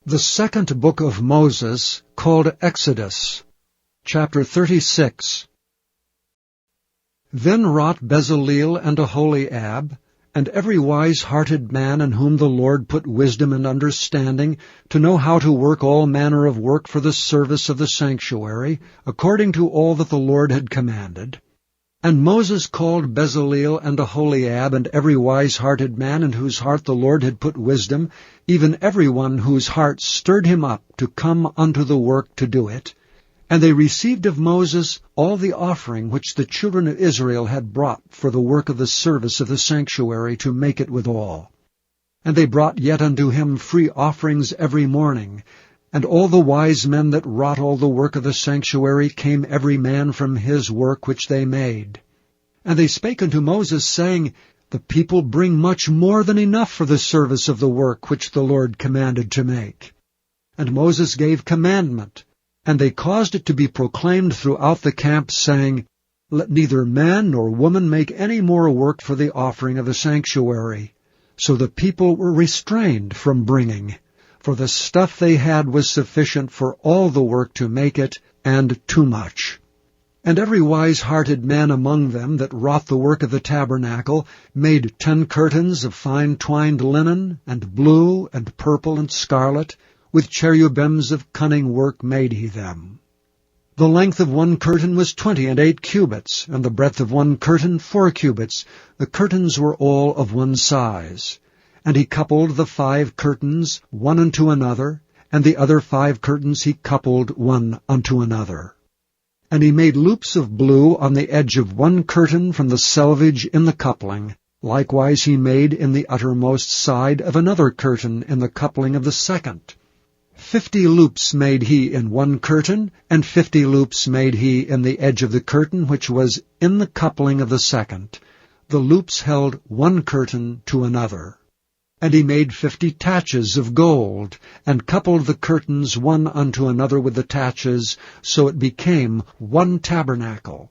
The second book of Moses, called Exodus, chapter 36. Then wrought Bezaleel and Aholiab, and every wise-hearted man in whom the Lord put wisdom and understanding, to know how to work all manner of work for the service of the sanctuary, according to all that the Lord had commanded. And Moses called Bezaleel and Aholiab, and every wise-hearted man in whose heart the Lord had put wisdom, even every one whose heart stirred him up to come unto the work to do it. And they received of Moses all the offering which the children of Israel had brought for the work of the service of the sanctuary, to make it withal. And they brought yet unto him free offerings every morning. And all the wise men that wrought all the work of the sanctuary came every man from his work which they made. And they spake unto Moses, saying, The people bring much more than enough for the service of the work which the Lord commanded to make. And Moses gave commandment, and they caused it to be proclaimed throughout the camp, saying, Let neither man nor woman make any more work for the offering of the sanctuary. So the people were restrained from bringing, for the stuff they had was sufficient for all the work to make it, and too much. And every wise-hearted man among them that wrought the work of the tabernacle made 10 curtains of fine twined linen, and blue, and purple, and scarlet. With cherubims of cunning work made he them. The length of one curtain was 28 cubits, and the breadth of one curtain 4 cubits. The curtains were all of one size. And he coupled the 5 curtains one unto another, and the other 5 curtains he coupled one unto another. And he made loops of blue on the edge of one curtain from the selvage in the coupling. Likewise he made in the uttermost side of another curtain in the coupling of the second. 50 loops made he in one curtain, and 50 loops made he in the edge of the curtain which was in the coupling of the second. The loops held one curtain to another. And he made 50 taches of gold, and coupled the curtains one unto another with the taches, so it became one tabernacle.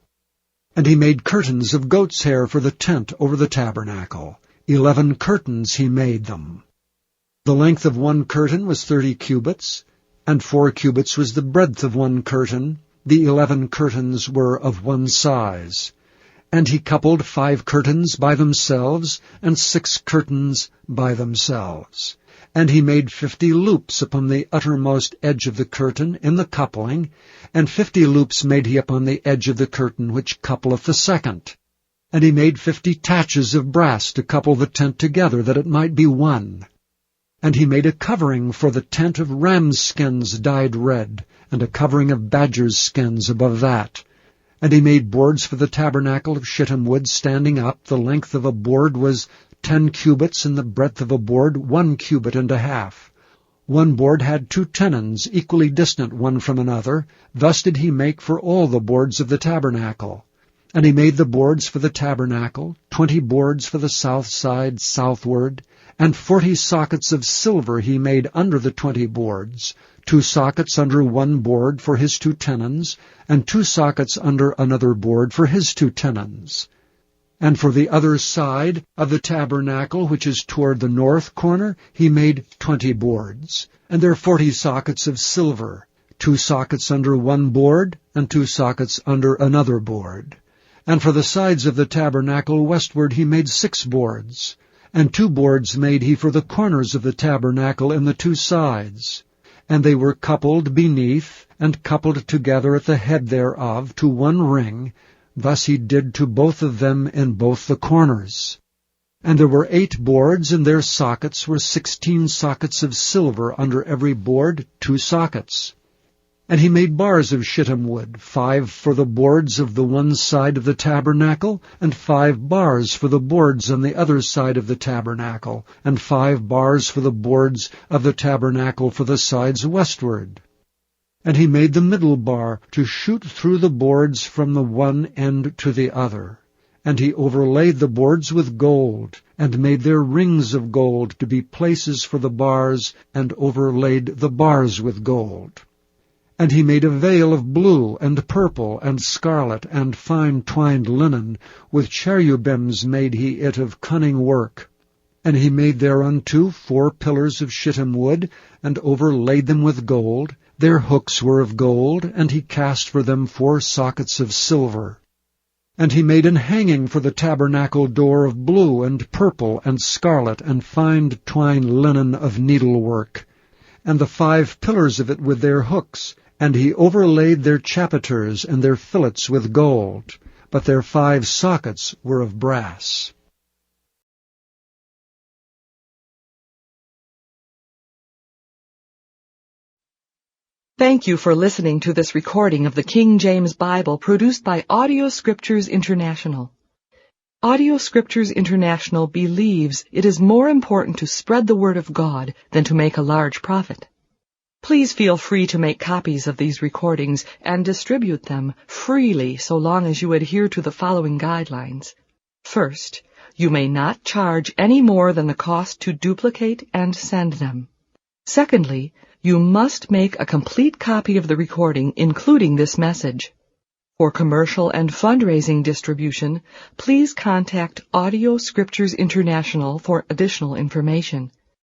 And he made curtains of goat's hair for the tent over the tabernacle. 11 curtains he made them. The length of one curtain was 30 cubits, and 4 cubits was the breadth of one curtain. The 11 curtains were of one size. And he coupled 5 curtains by themselves, and 6 curtains by themselves. And he made 50 loops upon the uttermost edge of the curtain in the coupling, and 50 loops made he upon the edge of the curtain which coupleth the second. And he made 50 taches of brass to couple the tent together, that it might be one. And he made a covering for the tent of rams' skins dyed red, and a covering of badgers' skins above that. And he made boards for the tabernacle of shittim wood standing up. The length of a board was 10 cubits, and the breadth of a board 1 cubit and a half. One board had 2 tenons, equally distant one from another. Thus did he make for all the boards of the tabernacle. And he made the boards for the tabernacle, 20 boards for the south side southward, and 40 sockets of silver he made under the 20 boards, 2 sockets under one board for his 2 tenons, and 2 sockets under another board for his 2 tenons. And for the other side of the tabernacle, which is toward the north corner, he made 20 boards, and there 40 sockets of silver, 2 sockets under one board, and 2 sockets under another board. And for the sides of the tabernacle westward he made 6 boards, and 2 boards made he for the corners of the tabernacle in the 2 sides. And they were coupled beneath, and coupled together at the head thereof to one ring. Thus he did to both of them in both the corners. And there were 8 boards, and their sockets were 16 sockets of silver under every board, 2 sockets. And he made bars of shittim wood, 5 for the boards of the one side of the tabernacle, and 5 bars for the boards on the other side of the tabernacle, and 5 bars for the boards of the tabernacle for the sides westward. And he made the middle bar to shoot through the boards from the one end to the other. And he overlaid the boards with gold, and made their rings of gold to be places for the bars, and overlaid the bars with gold. And he made a veil of blue, and purple, and scarlet, and fine twined linen. With cherubims made he it of cunning work. And he made thereunto 4 pillars of shittim wood, and overlaid them with gold. Their hooks were of gold, and he cast for them 4 sockets of silver. And he made an hanging for the tabernacle door of blue, and purple, and scarlet, and fine twined linen of needlework, and the 5 pillars of it with their hooks. And he overlaid their chapiters and their fillets with gold, but their 5 sockets were of brass. Thank you for listening to this recording of the King James Bible produced by Audio Scriptures International. Audio Scriptures International believes it is more important to spread the Word of God than to make a large profit. Please feel free to make copies of these recordings and distribute them freely so long as you adhere to the following guidelines. First, you may not charge any more than the cost to duplicate and send them. Secondly, you must make a complete copy of the recording, including this message. For commercial and fundraising distribution, please contact Audio Scriptures International for additional information.